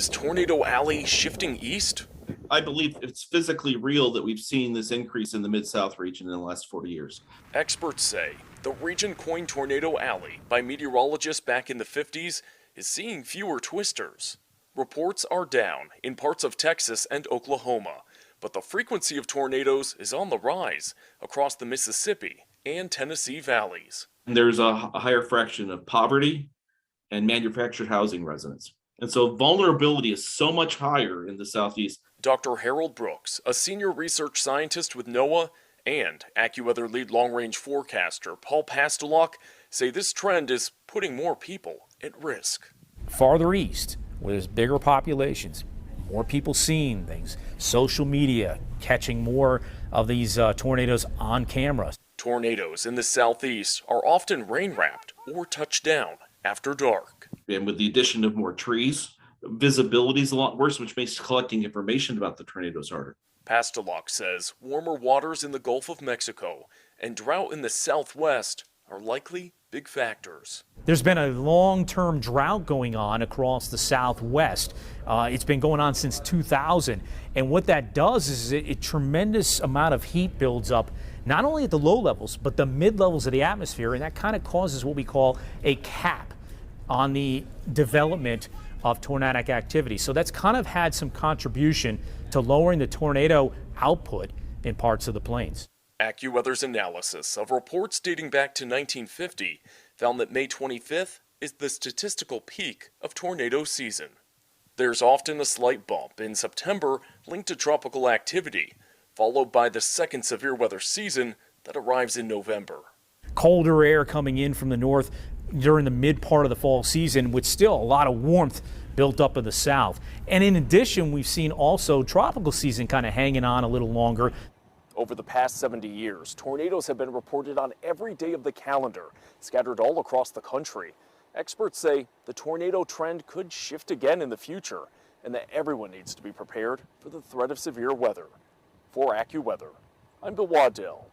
Is Tornado Alley shifting east? I believe it's physically real that we've seen this increase in the Mid-South region in the last 40 years. Experts say the region coined Tornado Alley by meteorologists back in the 50s is seeing fewer twisters. Reports are down in parts of Texas and Oklahoma, but the frequency of tornadoes is on the rise across the Mississippi and Tennessee valleys. There's a higher fraction of poverty and manufactured housing residents. And so vulnerability is so much higher in the Southeast. Dr. Harold Brooks, a senior research scientist with NOAA, and AccuWeather lead long-range forecaster Paul Pastelok say this trend is putting more people at risk. Farther east, where there's bigger populations, more people seeing things, social media catching more of these tornadoes on camera. Tornadoes in the southeast are often rain-wrapped or touched down after dark. And with the addition of more trees, visibility is a lot worse, which makes collecting information about the tornadoes harder. Pastelok says warmer waters in the Gulf of Mexico and drought in the southwest are likely big factors. There's been a long-term drought going on across the southwest. It's been going on since 2000. And what that does is a tremendous amount of heat builds up, not only at the low levels, but the mid levels of the atmosphere. And that kind of causes what we call a cap on the development of tornadic activity. So that's kind of had some contribution to lowering the tornado output in parts of the plains. AccuWeather's analysis of reports dating back to 1950 found that May 25th is the statistical peak of tornado season. There's often a slight bump in September linked to tropical activity, followed by the second severe weather season that arrives in November. Colder air coming in from the north during the mid part of the fall season, with still a lot of warmth built up in the south. And in addition, we've seen also tropical season kind of hanging on a little longer. Over the past 70 years, tornadoes have been reported on every day of the calendar, scattered all across the country. Experts say the tornado trend could shift again in the future, and that everyone needs to be prepared for the threat of severe weather. For AccuWeather, I'm Bill Waddell.